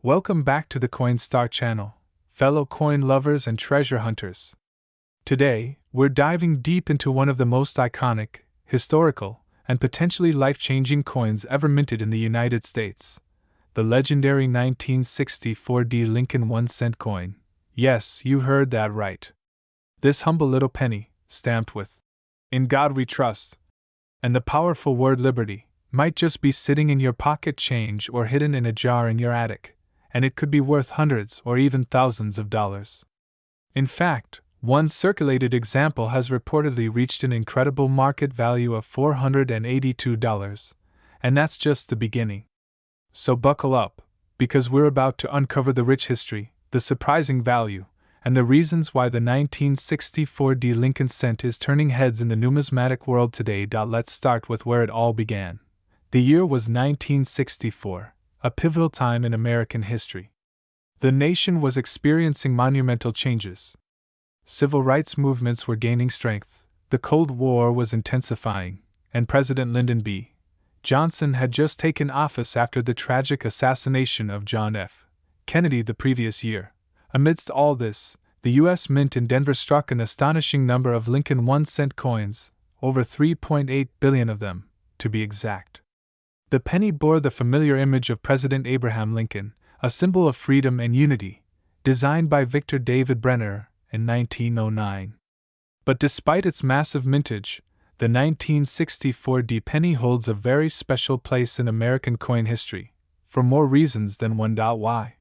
Welcome back to the Coinstar channel, fellow coin lovers and treasure hunters. Today, we're diving deep into one of the most iconic, historical, and potentially life-changing coins ever minted in the United States. The legendary 1964 Lincoln 1-cent coin. Yes, you heard that right. This humble little penny, stamped with "In God We Trust," and the powerful word liberty, might just be sitting in your pocket change or hidden in a jar in your attic, and it could be worth hundreds or even thousands of dollars. In fact, one circulated example has reportedly reached an incredible market value of $482, and that's just the beginning. So buckle up, because we're about to uncover the rich history, the surprising value, and the reasons why the 1964 Lincoln cent is turning heads in the numismatic world today. Let's start with where it all began. The year was 1964, a pivotal time in American history. The nation was experiencing monumental changes. Civil rights movements were gaining strength, the Cold War was intensifying, and President Lyndon B. Johnson had just taken office after the tragic assassination of John F. Kennedy the previous year. Amidst all this, the U.S. Mint in Denver struck an astonishing number of Lincoln 1-cent coins, over 3.8 billion of them, to be exact. The penny bore the familiar image of President Abraham Lincoln, a symbol of freedom and unity, designed by Victor David Brenner in 1909. But despite its massive mintage, the 1964 penny holds a very special place in American coin history, for more reasons than one. Why?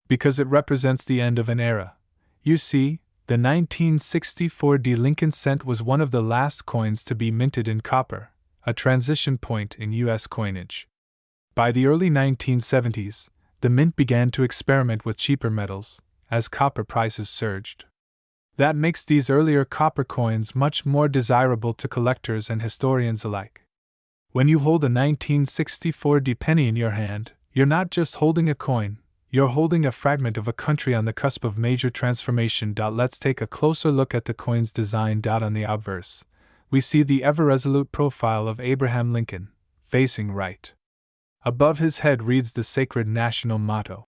Because it represents the end of an era. You see, the 1964 Lincoln cent was one of the last coins to be minted in copper, a transition point in U.S. coinage. By the early 1970s, the mint began to experiment with cheaper metals, as copper prices surged. That makes these earlier copper coins much more desirable to collectors and historians alike. When you hold a 1964 penny in your hand, you're not just holding a coin, you're holding a fragment of a country on the cusp of major transformation. Let's take a closer look at the coin's design. On the obverse, we see the ever-resolute profile of Abraham Lincoln, facing right. Above his head reads the sacred national motto,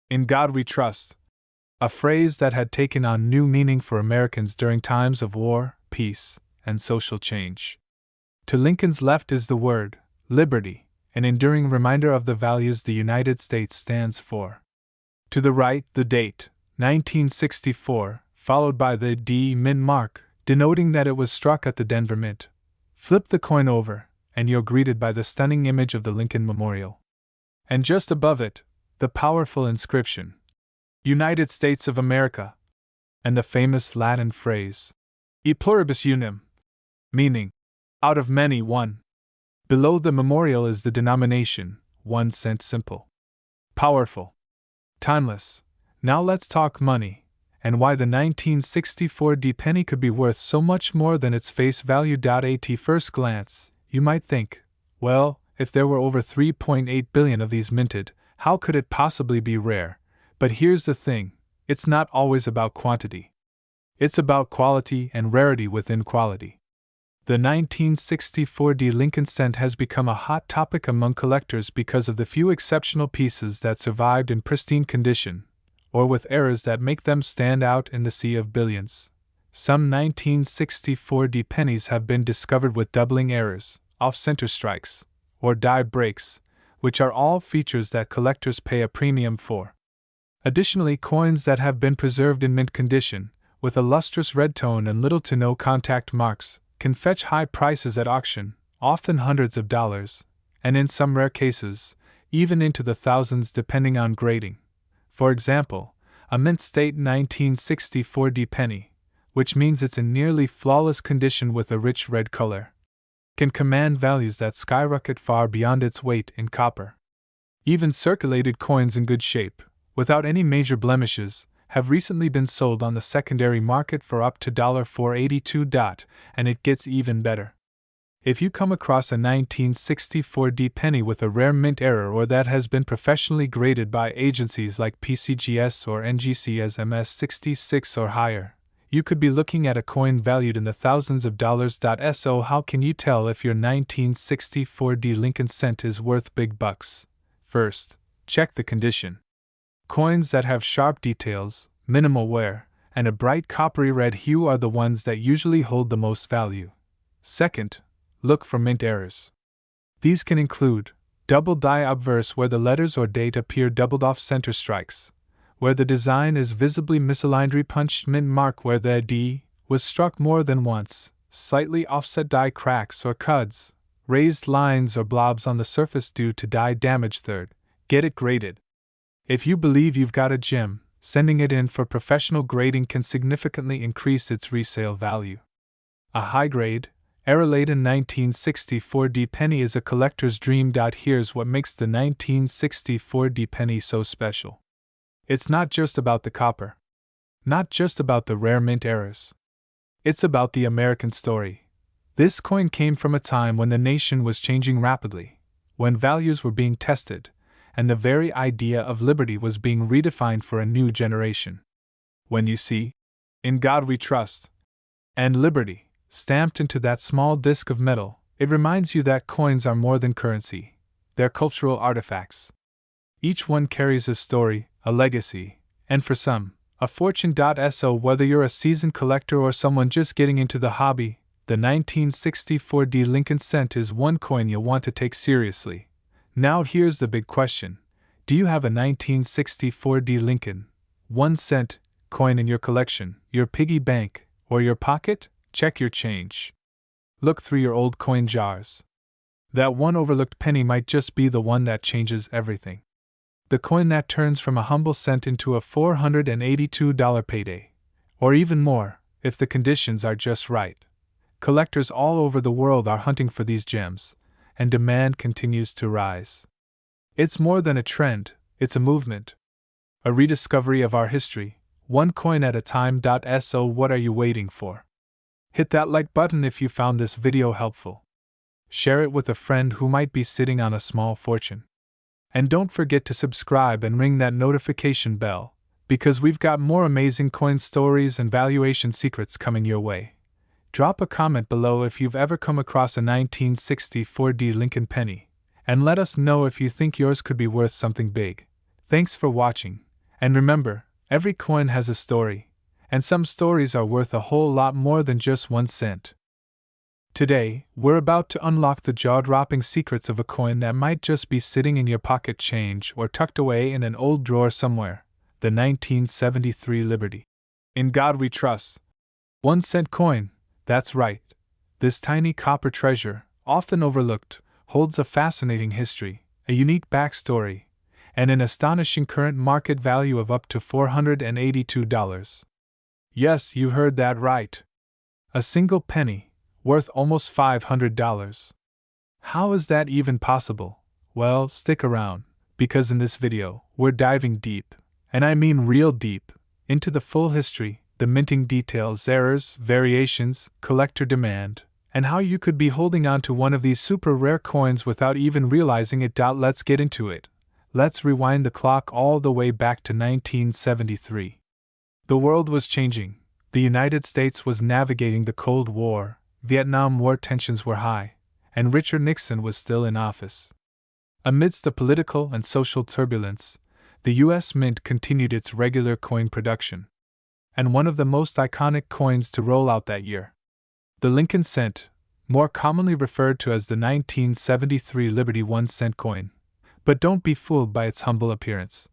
"In God We Trust," a phrase that had taken on new meaning for Americans during times of war, peace, and social change. To Lincoln's left is the word, liberty, an enduring reminder of the values the United States stands for. To the right, the date, 1964, followed by the D Mint mark, denoting that it was struck at the Denver Mint. Flip the coin over, and you're greeted by the stunning image of the Lincoln Memorial. And just above it, the powerful inscription, United States of America, and the famous Latin phrase, E pluribus unum, meaning, out of many one. Below the memorial is the denomination, 1 cent simple. Powerful. Timeless. Now let's talk money, and why the 1964 penny could be worth so much more than its face value. At first glance, you might think, well, if there were over 3.8 billion of these minted, how could it possibly be rare? But here's the thing, it's not always about quantity. It's about quality and rarity within quality. The 1964 Lincoln cent has become a hot topic among collectors because of the few exceptional pieces that survived in pristine condition, or with errors that make them stand out in the sea of billions. Some 1964 pennies have been discovered with doubling errors, off-center strikes, or die breaks, which are all features that collectors pay a premium for. Additionally, coins that have been preserved in mint condition, with a lustrous red tone and little to no contact marks, can fetch high prices at auction, often hundreds of dollars, and in some rare cases, even into the thousands depending on grading. For example, a mint state 1964 penny, which means it's in nearly flawless condition with a rich red color, can command values that skyrocket far beyond its weight in copper. Even circulated coins in good shape, without any major blemishes, have recently been sold on the secondary market for up to $482. And it gets even better. If you come across a 1964 penny with a rare mint error or that has been professionally graded by agencies like PCGS or NGC as MS66 or higher, you could be looking at a coin valued in the thousands of dollars. So how can you tell if your 1964 Lincoln cent is worth big bucks? First, check the condition. Coins that have sharp details, minimal wear, and a bright coppery red hue are the ones that usually hold the most value. Second, look for mint errors. These can include double die obverse, where the letters or date appear doubled off center strikes, where the design is visibly misaligned, repunched mint mark where the D was struck more than once, slightly offset die cracks or cuds, raised lines or blobs on the surface due to die damage. Third, get it graded. If you believe you've got a gem, sending it in for professional grading can significantly increase its resale value. A high-grade, error-laden 1964D penny is a collector's dream. Here's what makes the 1964D penny so special. It's not just about the copper. Not just about the rare mint errors. It's about the American story. This coin came from a time when the nation was changing rapidly, when values were being tested, and the very idea of liberty was being redefined for a new generation. When you see, "In God We Trust," and "Liberty" stamped into that small disc of metal, it reminds you that coins are more than currency. They're cultural artifacts. Each one carries a story, a legacy, and for some, a fortune. So whether you're a seasoned collector or someone just getting into the hobby, the 1964D Lincoln cent is one coin you'll want to take seriously. Now here's the big question. Do you have a 1964D Lincoln 1 cent coin in your collection, your piggy bank, or your pocket? Check your change. Look through your old coin jars. That one overlooked penny might just be the one that changes everything. The coin that turns from a humble cent into a $482 payday. Or even more, if the conditions are just right. Collectors all over the world are hunting for these gems, and demand continues to rise. It's more than a trend, it's a movement. A rediscovery of our history, one coin at a time. So what are you waiting for? Hit that like button if you found this video helpful. Share it with a friend who might be sitting on a small fortune. And don't forget to subscribe and ring that notification bell, because we've got more amazing coin stories and valuation secrets coming your way. Drop a comment below if you've ever come across a 1964D Lincoln penny, and let us know if you think yours could be worth something big. Thanks for watching, and remember, every coin has a story, and some stories are worth a whole lot more than just 1 cent. Today, we're about to unlock the jaw-dropping secrets of a coin that might just be sitting in your pocket change or tucked away in an old drawer somewhere, the 1973 Liberty. In God We Trust. 1 cent coin, that's right. This tiny copper treasure, often overlooked, holds a fascinating history, a unique backstory, and an astonishing current market value of up to $482. Yes, you heard that right. A single penny, worth almost $500. How is that even possible? Well, stick around, because in this video, we're diving deep, and I mean real deep, into the full history, the minting details, errors, variations, collector demand, and how you could be holding on to one of these super rare coins without even realizing it. Let's get into it. Let's rewind the clock all the way back to 1973. The world was changing. The United States was navigating the Cold War. Vietnam War tensions were high, and Richard Nixon was still in office. Amidst the political and social turbulence, the U.S. Mint continued its regular coin production. And one of the most iconic coins to roll out that year, the Lincoln cent, more commonly referred to as the 1973 Liberty 1 cent coin. But don't be fooled by its humble appearance.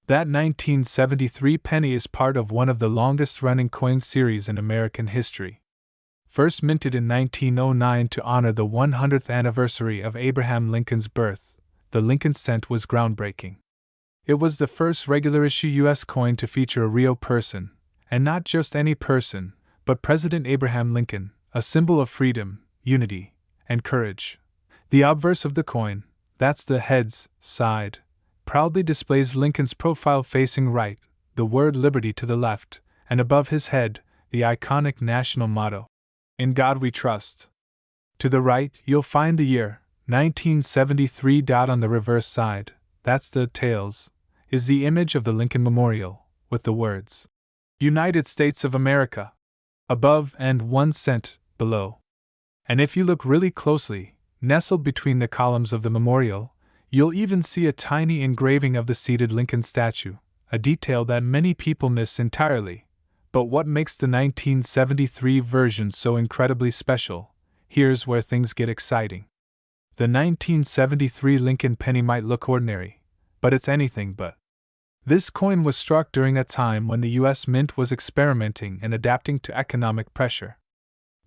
That 1973 penny is part of one of the longest-running coin series in American history. First minted in 1909 to honor the 100th anniversary of Abraham Lincoln's birth, the Lincoln cent was groundbreaking. It was the first regular-issue U.S. coin to feature a real person, and not just any person, but President Abraham Lincoln, a symbol of freedom, unity, and courage. The obverse of the coin, that's the head's side, proudly displays Lincoln's profile facing right, the word liberty to the left, and above his head, the iconic national motto, "In God We Trust." To the right, you'll find the year, 1973. On the reverse side, that's the tails, is the image of the Lincoln Memorial, with the words, "United States of America," above and 1 cent below. And if you look really closely, nestled between the columns of the memorial, you'll even see a tiny engraving of the seated Lincoln statue, a detail that many people miss entirely. But what makes the 1973 version so incredibly special? Here's where things get exciting. The 1973 Lincoln penny might look ordinary, but it's anything but. This coin was struck during a time when the U.S. Mint was experimenting and adapting to economic pressure.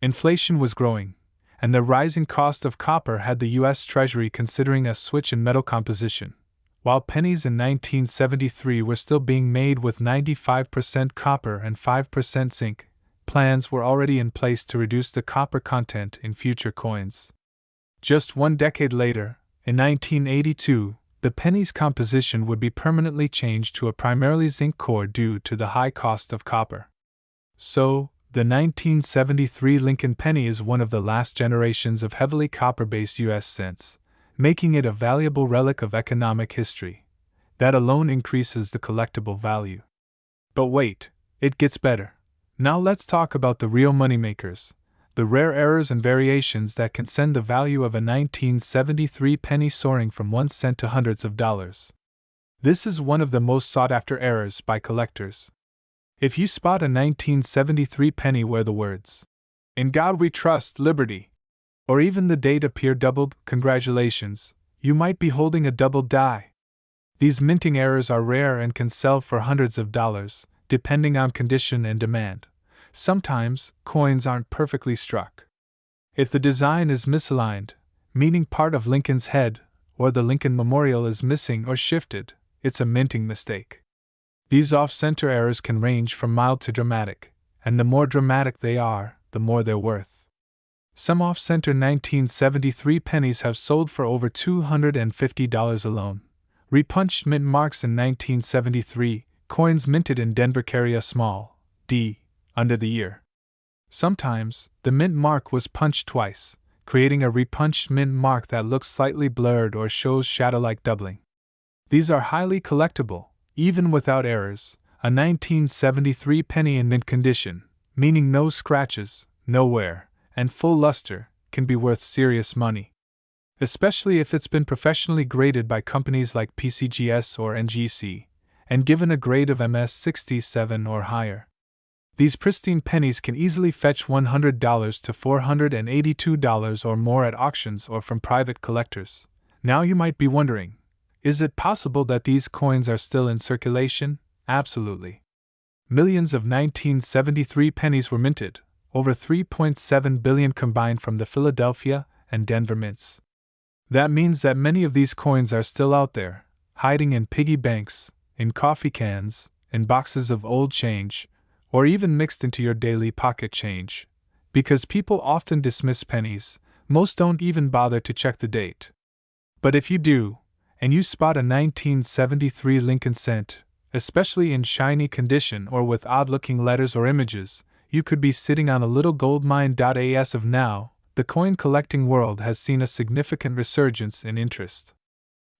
Inflation was growing, and the rising cost of copper had the U.S. Treasury considering a switch in metal composition. While pennies in 1973 were still being made with 95% copper and 5% zinc, plans were already in place to reduce the copper content in future coins. Just one decade later, in 1982, the penny's composition would be permanently changed to a primarily zinc core due to the high cost of copper. So, the 1973 Lincoln penny is one of the last generations of heavily copper-based U.S. cents, making it a valuable relic of economic history. That alone increases the collectible value. But wait, it gets better. Now let's talk about the real moneymakers, the rare errors and variations that can send the value of a 1973 penny soaring from 1 cent to hundreds of dollars. This is one of the most sought-after errors by collectors. If you spot a 1973 penny where the words, "In God We Trust, Liberty," or even the date appear doubled, congratulations, you might be holding a doubled die. These minting errors are rare and can sell for hundreds of dollars, depending on condition and demand. Sometimes, coins aren't perfectly struck. If the design is misaligned, meaning part of Lincoln's head, or the Lincoln Memorial is missing or shifted, it's a minting mistake. These off-center errors can range from mild to dramatic, and the more dramatic they are, the more they're worth. Some off-center 1973 pennies have sold for over $250 alone. Repunched mint marks in 1973, coins minted in Denver carry a small D under the year. Sometimes, the mint mark was punched twice, creating a repunched mint mark that looks slightly blurred or shows shadow-like doubling. These are highly collectible, even without errors. A 1973 penny in mint condition, meaning no scratches, no wear, and full luster, can be worth serious money. Especially if it's been professionally graded by companies like PCGS or NGC, and given a grade of MS67 or higher. These pristine pennies can easily fetch $100 to $482 or more at auctions or from private collectors. Now you might be wondering, is it possible that these coins are still in circulation? Absolutely. Millions of 1973 pennies were minted, over 3.7 billion combined from the Philadelphia and Denver mints. That means that many of these coins are still out there, hiding in piggy banks, in coffee cans, in boxes of old change, or even mixed into your daily pocket change. Because people often dismiss pennies, most don't even bother to check the date. But if you do, and you spot a 1973 Lincoln cent, especially in shiny condition or with odd-looking letters or images, you could be sitting on a little gold mine. As of now, the coin collecting world has seen a significant resurgence in interest.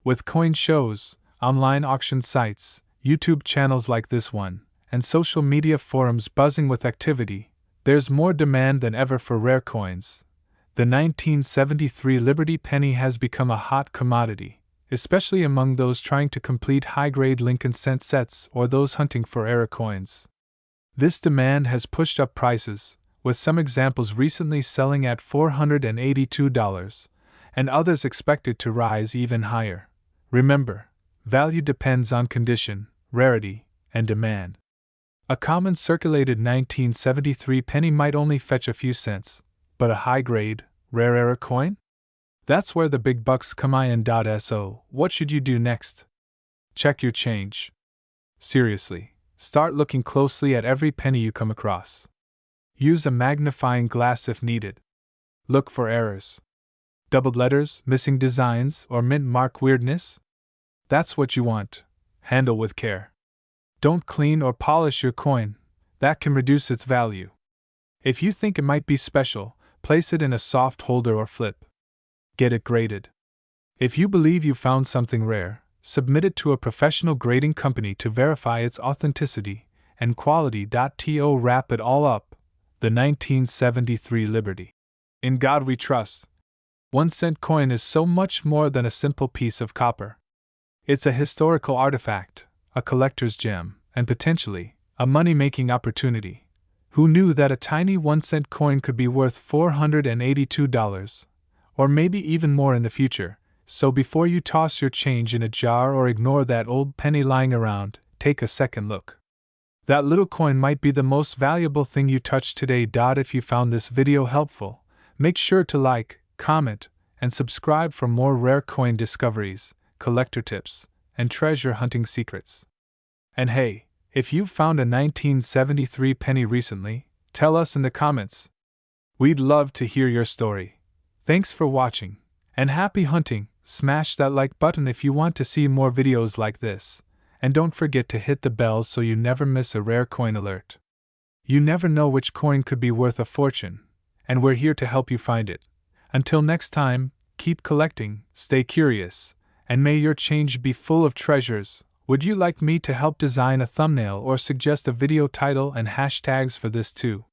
With coin shows, online auction sites, YouTube channels like this one, and social media forums buzzing with activity, there's more demand than ever for rare coins. The 1973 Liberty penny has become a hot commodity, especially among those trying to complete high-grade Lincoln cent sets or those hunting for era coins. This demand has pushed up prices, with some examples recently selling at $482, and others expected to rise even higher. Remember, value depends on condition, rarity, and demand. A common circulated 1973 penny might only fetch a few cents, but a high-grade, rare era coin? That's where the big bucks come in. So, what should you do next? Check your change. Seriously, start looking closely at every penny you come across. Use a magnifying glass if needed. Look for errors. Doubled letters, missing designs, or mint mark weirdness? That's what you want. Handle with care. Don't clean or polish your coin. That can reduce its value. If you think it might be special, place it in a soft holder or flip. Get it graded. If you believe you found something rare, submit it to a professional grading company to verify its authenticity and quality. To wrap it all up, the 1973 Liberty. In God We Trust. 1 cent coin is so much more than a simple piece of copper. It's a historical artifact, a collector's gem, and potentially a money-making opportunity. Who knew that a tiny 1-cent coin could be worth $482, or maybe even more in the future? So before you toss your change in a jar or ignore that old penny lying around, take a second look. That little coin might be the most valuable thing you touch today. If you found this video helpful, make sure to like, comment, and subscribe for more rare coin discoveries, collector tips, and treasure hunting secrets. And hey, if you found a 1973 penny recently, tell us in the comments. We'd love to hear your story. Thanks for watching, and happy hunting. Smash that like button if you want to see more videos like this, and don't forget to hit the bell so you never miss a rare coin alert. You never know which coin could be worth a fortune, and we're here to help you find it. Until next time, keep collecting, stay curious, and may your change be full of treasures. Would you like me to help design a thumbnail or suggest a video title and hashtags for this too?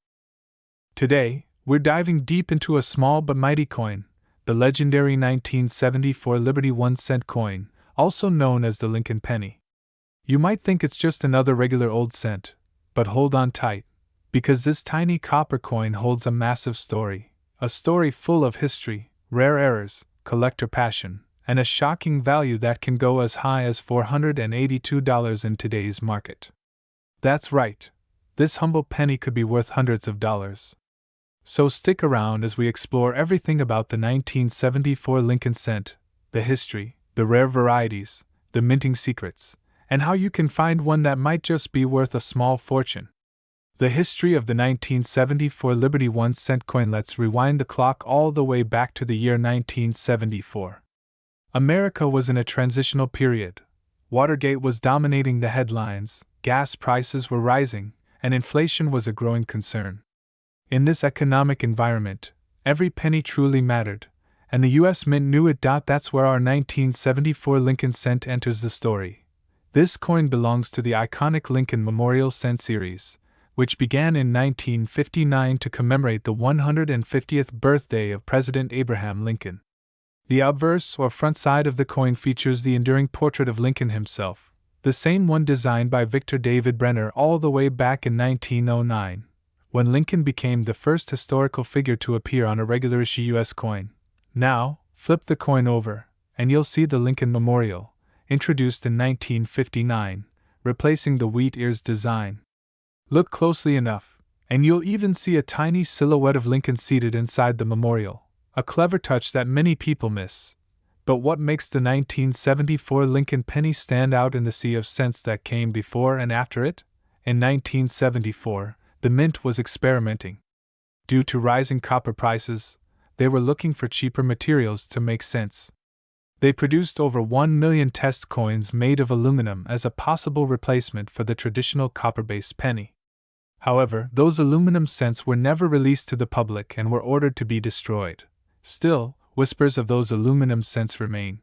Today, we're diving deep into a small but mighty coin, the legendary 1974 Liberty 1-cent coin, also known as the Lincoln penny. You might think it's just another regular old cent, but hold on tight, because this tiny copper coin holds a massive story, a story full of history, rare errors, collector passion, and a shocking value that can go as high as $482 in today's market. That's right, this humble penny could be worth hundreds of dollars. So stick around as we explore everything about the 1974 Lincoln cent, the history, the rare varieties, the minting secrets, and how you can find one that might just be worth a small fortune. The history of the 1974 Liberty 1-cent coin. Let's rewind the clock all the way back to the year 1974. America was in a transitional period. Watergate was dominating the headlines, gas prices were rising, and inflation was a growing concern. In this economic environment, every penny truly mattered, and the U.S. Mint knew it. That's where our 1974 Lincoln cent enters the story. This coin belongs to the iconic Lincoln Memorial Cent series, which began in 1959 to commemorate the 150th birthday of President Abraham Lincoln. The obverse or front side of the coin features the enduring portrait of Lincoln himself, the same one designed by Victor David Brenner all the way back in 1909. When Lincoln became the first historical figure to appear on a regular issue U.S. coin. Now, flip the coin over, and you'll see the Lincoln Memorial, introduced in 1959, replacing the wheat ears design. Look closely enough, and you'll even see a tiny silhouette of Lincoln seated inside the memorial, a clever touch that many people miss. But what makes the 1974 Lincoln penny stand out in the sea of cents that came before and after it? In 1974, the Mint was experimenting. Due to rising copper prices, they were looking for cheaper materials to make cents. They produced over 1 million test coins made of aluminum as a possible replacement for the traditional copper-based penny. However, those aluminum cents were never released to the public and were ordered to be destroyed. Still, whispers of those aluminum cents remain.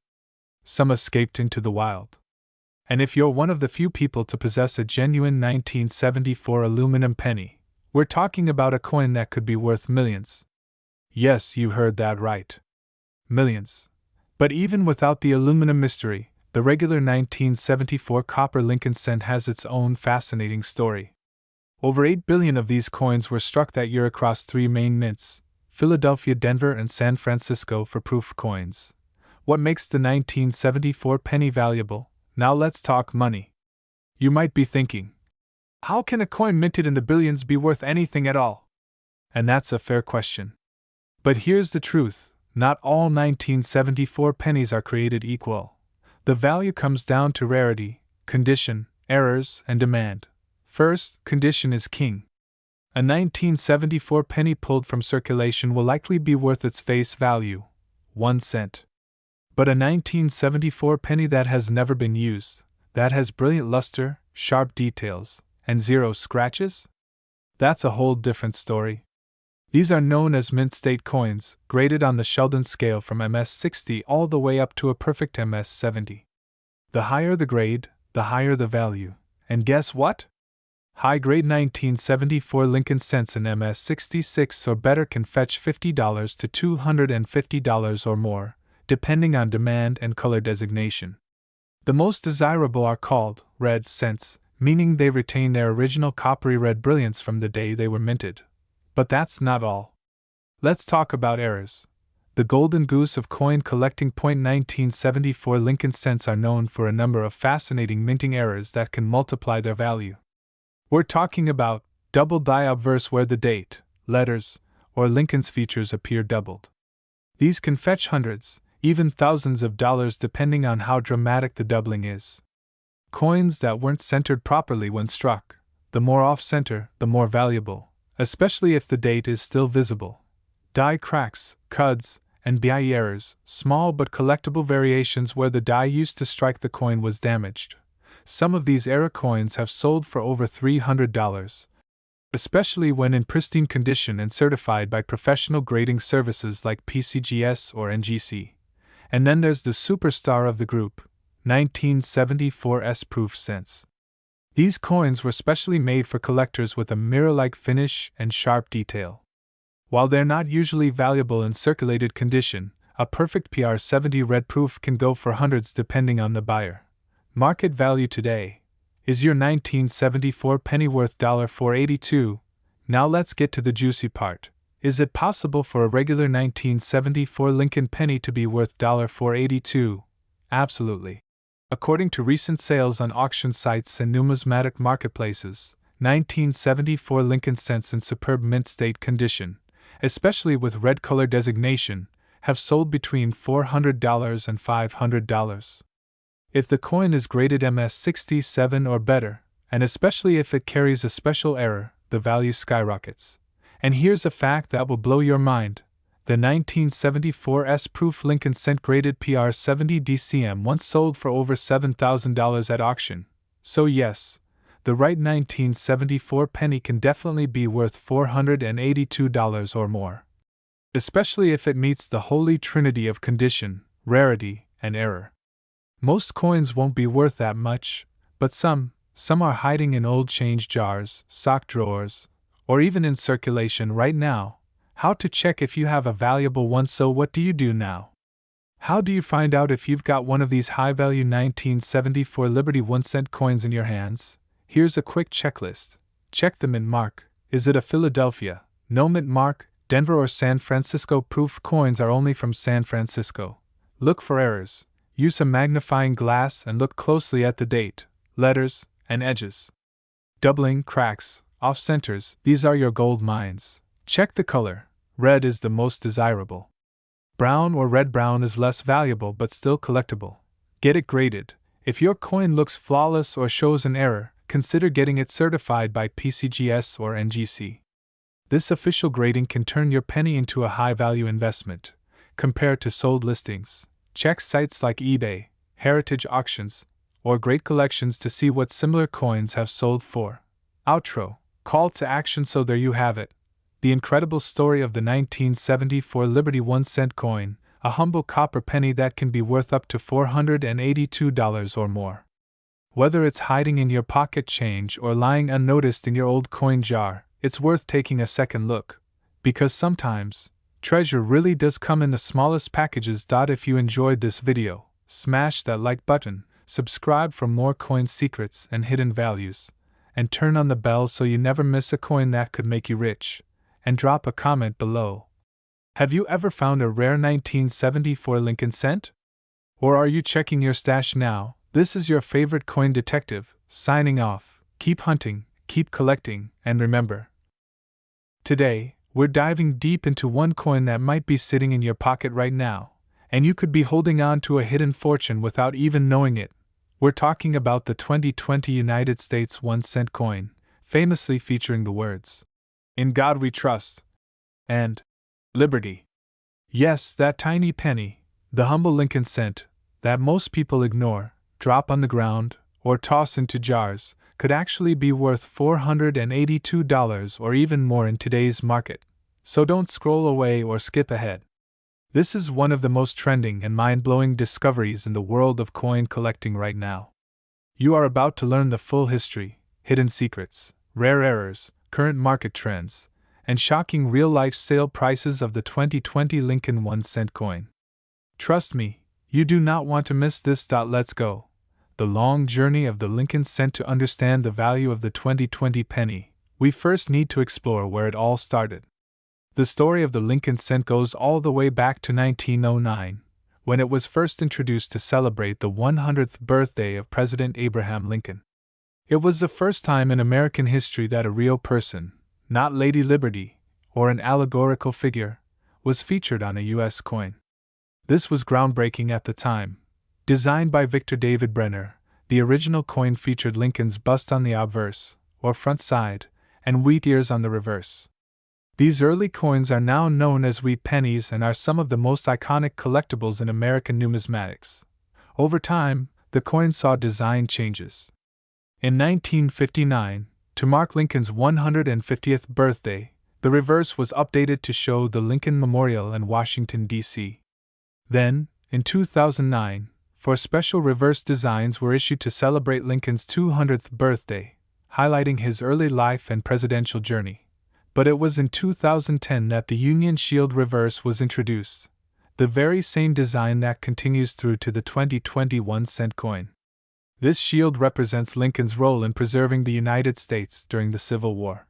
Some escaped into the wild. And if you're one of the few people to possess a genuine 1974 aluminum penny, we're talking about a coin that could be worth millions. Yes, you heard that right. Millions. But even without the aluminum mystery, the regular 1974 copper Lincoln cent has its own fascinating story. Over 8 billion of these coins were struck that year across 3 main mints, Philadelphia, Denver, and San Francisco, for proof coins. What makes the 1974 penny valuable? Now let's talk money. You might be thinking, how can a coin minted in the billions be worth anything at all? And that's a fair question. But here's the truth, not all 1974 pennies are created equal. The value comes down to rarity, condition, errors, and demand. First, condition is king. A 1974 penny pulled from circulation will likely be worth its face value, 1 cent. But a 1974 penny that has never been used, that has brilliant luster, sharp details, and 0 scratches? That's a whole different story. These are known as mint state coins, graded on the Sheldon scale from MS-60 all the way up to a perfect MS-70. The higher the grade, the higher the value. And guess what? High-grade 1974 Lincoln cents in MS-66 or better can fetch $50 to $250 or more, depending on demand and color designation. The most desirable are called red cents, meaning they retain their original coppery red brilliance from the day they were minted. But that's not all. Let's talk about errors. The golden goose of coin collecting. 1974 Lincoln cents are known for a number of fascinating minting errors that can multiply their value. We're talking about double die obverse, where the date, letters, or Lincoln's features appear doubled. These can fetch hundreds, even thousands of dollars depending on how dramatic the doubling is. Coins that weren't centered properly when struck, the more off-center, the more valuable, especially if the date is still visible. Die cracks, cuds, and BIE errors, small but collectible variations where the die used to strike the coin was damaged. Some of these error coins have sold for over $300, especially when in pristine condition and certified by professional grading services like PCGS or NGC. And then there's the superstar of the group, 1974 S-proof cents. These coins were specially made for collectors with a mirror-like finish and sharp detail. While they're not usually valuable in circulated condition, a perfect PR70 red proof can go for hundreds depending on the buyer. Market value today. Is your 1974 penny worth $4.82? Now let's get to the juicy part. Is it possible for a regular 1974 Lincoln penny to be worth $4.82? Absolutely. According to recent sales on auction sites and numismatic marketplaces, 1974 Lincoln cents in superb mint state condition, especially with red color designation, have sold between $400 and $500. If the coin is graded MS67 or better, and especially if it carries a special error, the value skyrockets. And here's a fact that will blow your mind. The 1974 S-proof Lincoln cent graded PR70 DCM once sold for over $7,000 at auction. So yes, the right 1974 penny can definitely be worth $482 or more. Especially if it meets the holy trinity of condition, rarity, and error. Most coins won't be worth that much, but some are hiding in old change jars, sock drawers, or even in circulation right now. How to check if you have a valuable one? So what do you do now? How do you find out if you've got one of these high-value 1974 Liberty 1-cent coins in your hands? Here's a quick checklist. Check the mint mark. Is it a Philadelphia, no mint mark, Denver or San Francisco? Proof coins are only from San Francisco. Look for errors. Use a magnifying glass and look closely at the date, letters, and edges. Doubling, cracks, off-centers, these are your gold mines. Check the color. Red is the most desirable. Brown or red-brown is less valuable but still collectible. Get it graded. If your coin looks flawless or shows an error, consider getting it certified by PCGS or NGC. This official grading can turn your penny into a high-value investment. Compared to sold listings, check sites like eBay, Heritage Auctions, or Great Collections to see what similar coins have sold for. Outro. Call to action. So there you have it. The incredible story of the 1974 Liberty 1-cent coin, a humble copper penny that can be worth up to $482 or more. Whether it's hiding in your pocket change or lying unnoticed in your old coin jar, it's worth taking a second look. Because sometimes, treasure really does come in the smallest packages. If you enjoyed this video, smash that like button, subscribe for more coin secrets and hidden values, and turn on the bell so you never miss a coin that could make you rich, and drop a comment below. Have you ever found a rare 1974 Lincoln cent? Or are you checking your stash now? This is your favorite coin detective, signing off. Keep hunting, keep collecting, and remember, today, we're diving deep into one coin that might be sitting in your pocket right now, and you could be holding on to a hidden fortune without even knowing it. We're talking about the 2020 United States 1-cent coin, famously featuring the words, "In God We Trust," and "Liberty." Yes, that tiny penny, the humble Lincoln cent, that most people ignore, drop on the ground, or toss into jars, could actually be worth $482 or even more in today's market. So don't scroll away or skip ahead. This is one of the most trending and mind-blowing discoveries in the world of coin collecting right now. You are about to learn the full history, hidden secrets, rare errors, current market trends, and shocking real-life sale prices of the 2020 Lincoln 1-cent coin. Trust me, you do not want to miss this. Let's go. the long journey of the Lincoln cent. To understand the value of the 2020 penny, we first need to explore where it all started. The story of the Lincoln cent goes all the way back to 1909, when it was first introduced to celebrate the 100th birthday of President Abraham Lincoln. It was the first time in American history that a real person, not Lady Liberty, or an allegorical figure, was featured on a U.S. coin. This was groundbreaking at the time. Designed by Victor David Brenner, the original coin featured Lincoln's bust on the obverse, or front side, and wheat ears on the reverse. These early coins are now known as wheat pennies and are some of the most iconic collectibles in American numismatics. Over time, the coin saw design changes. In 1959, to mark Lincoln's 150th birthday, the reverse was updated to show the Lincoln Memorial in Washington, D.C. Then, in 2009, four special reverse designs were issued to celebrate Lincoln's 200th birthday, highlighting his early life and presidential journey. But it was in 2010 that the Union Shield reverse was introduced, the very same design that continues through to the 2021 cent coin. This shield represents Lincoln's role in preserving the United States during the Civil War.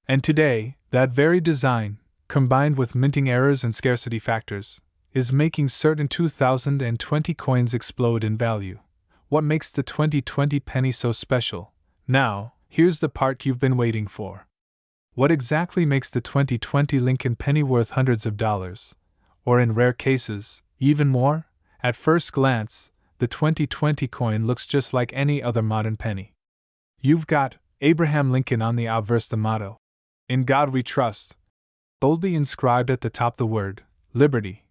And today, that very design, combined with minting errors and scarcity factors, is making certain 2020 coins explode in value. What makes the 2020 penny so special? Now, here's the part you've been waiting for. What exactly makes the 2020 Lincoln penny worth hundreds of dollars? Or in rare cases, even more? At first glance, the 2020 coin looks just like any other modern penny. You've got Abraham Lincoln on the obverse, the motto, "In God We Trust," boldly inscribed at the top the word, "Liberty."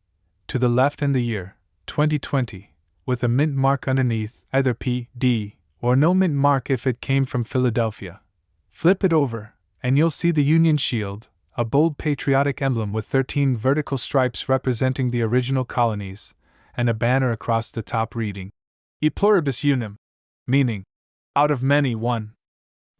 To the left and the year, 2020, with a mint mark underneath, either P.D. or no mint mark if it came from Philadelphia. Flip it over, and you'll see the Union Shield, a bold patriotic emblem with 13 vertical stripes representing the original colonies, and a banner across the top reading, "E pluribus unum," meaning, "out of many, one."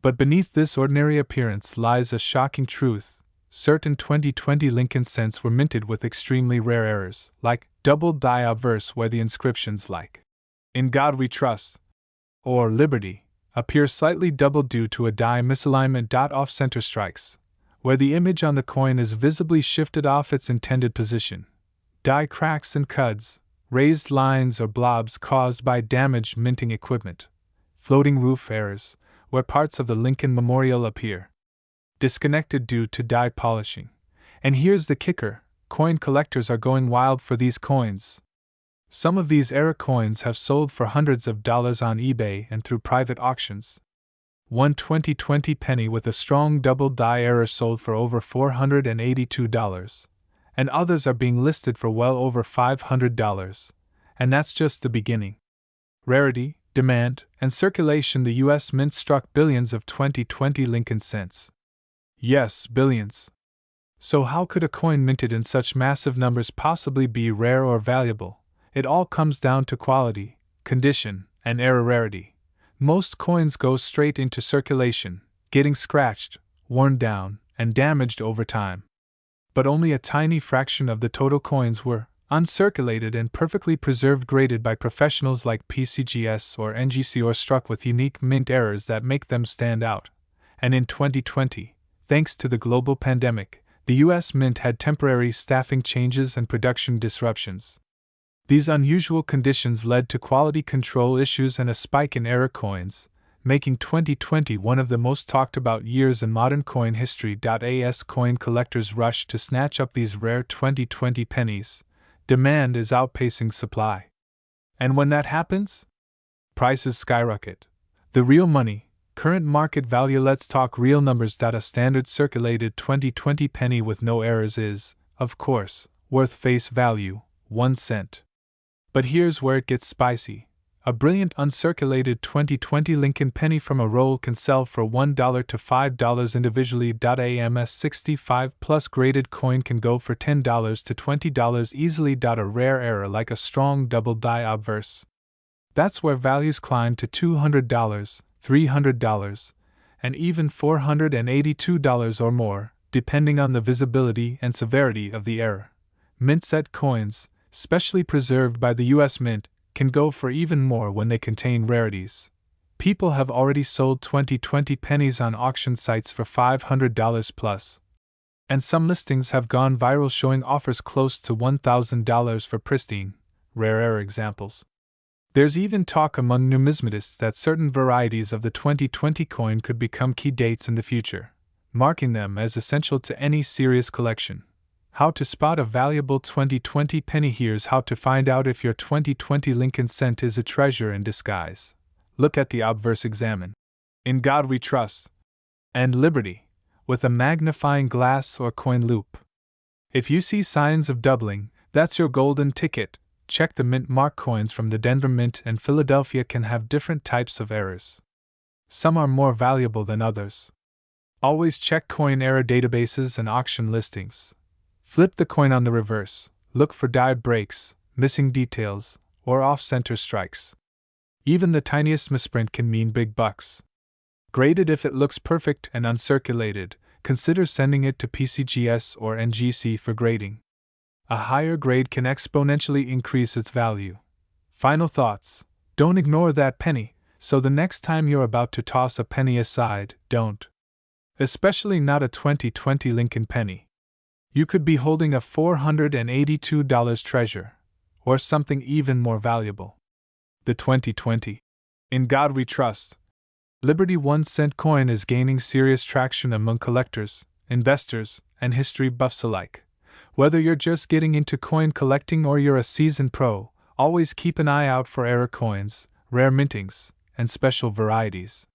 But beneath this ordinary appearance lies a shocking truth. Certain 2020 Lincoln cents were minted with extremely rare errors, like double die obverse, where the inscriptions like, "In God We Trust," or "Liberty," appear slightly doubled due to a die misalignment. Off-center strikes, where the image on the coin is visibly shifted off its intended position. Die cracks and cuds, raised lines or blobs caused by damaged minting equipment. Floating roof errors, where parts of the Lincoln Memorial appear disconnected due to die polishing. And here's the kicker: coin collectors are going wild for these coins. Some of these error coins have sold for hundreds of dollars on eBay and through private auctions. One 2020 penny with a strong double die error sold for over $482, and others are being listed for well over $500, and that's just the beginning. Rarity, demand, and circulation. The U.S. Mint struck billions of 2020 Lincoln cents. Yes, billions. So how could a coin minted in such massive numbers possibly be rare or valuable? It all comes down to quality, condition, and error rarity. Most coins go straight into circulation, getting scratched, worn down, and damaged over time. But only a tiny fraction of the total coins were uncirculated and perfectly preserved, graded by professionals like PCGS or NGC, or struck with unique mint errors that make them stand out. And in 2020, thanks to the global pandemic, the U.S. Mint had temporary staffing changes and production disruptions. These unusual conditions led to quality control issues and a spike in error coins, making 2020 one of the most talked about years in modern coin history. As coin collectors rush to snatch up these rare 2020 pennies, demand is outpacing supply. And when that happens, prices skyrocket. The real money, current market value. Let's talk real numbers. A standard circulated 2020 penny with no errors is, of course, worth face value, 1 cent. But here's where it gets spicy. A brilliant uncirculated 2020 Lincoln penny from a roll can sell for $1 to $5 individually. A 65 plus graded coin can go for $10 to $20 easily. A rare error like a strong double die obverse, that's where values climb to $200, $300, and even $482 or more, depending on the visibility and severity of the error. Mint set coins, specially preserved by the U.S. Mint, can go for even more when they contain rarities. People have already sold 2020 pennies on auction sites for $500 plus. And some listings have gone viral showing offers close to $1,000 for pristine, rare examples. There's even talk among numismatists that certain varieties of the 2020 coin could become key dates in the future, marking them as essential to any serious collection. How to spot a valuable 2020 penny. Here's how to find out if your 2020 Lincoln cent is a treasure in disguise. Look at the obverse. Examine. In God we trust. And liberty, with a magnifying glass or coin loop. If you see signs of doubling, that's your golden ticket. Check the mint mark. Coins from the Denver Mint and Philadelphia can have different types of errors. Some are more valuable than others. Always check coin error databases and auction listings. Flip the coin on the reverse. Look for dyed breaks, missing details, or off-center strikes. Even the tiniest misprint can mean big bucks. Grade it. If it looks perfect and uncirculated, consider sending it to PCGS or NGC for grading. A higher grade can exponentially increase its value. Final thoughts. Don't ignore that penny, so the next time you're about to toss a penny aside, don't. Especially not a 2020 Lincoln penny. You could be holding a $482 treasure, or something even more valuable. The 2020 In God We Trust Liberty 1 cent coin is gaining serious traction among collectors, investors, and history buffs alike. Whether you're just getting into coin collecting or you're a seasoned pro, always keep an eye out for error coins, rare mintings, and special varieties.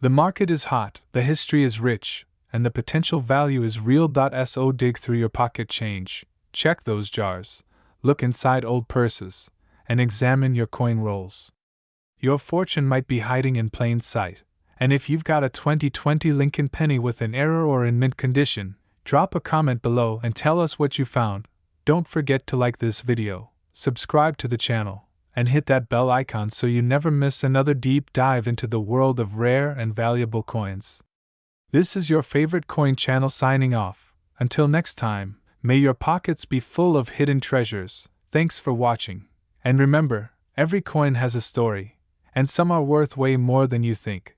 The market is hot, the history is rich, and the potential value is real. So dig through your pocket change, check those jars, look inside old purses, and examine your coin rolls. Your fortune might be hiding in plain sight, and if you've got a 2020 Lincoln penny with an error or in mint condition, drop a comment below and tell us what you found. Don't forget to like this video, subscribe to the channel, and hit that bell icon so you never miss another deep dive into the world of rare and valuable coins. This is your favorite coin channel signing off. Until next time, may your pockets be full of hidden treasures. Thanks for watching. And remember, every coin has a story, and some are worth way more than you think.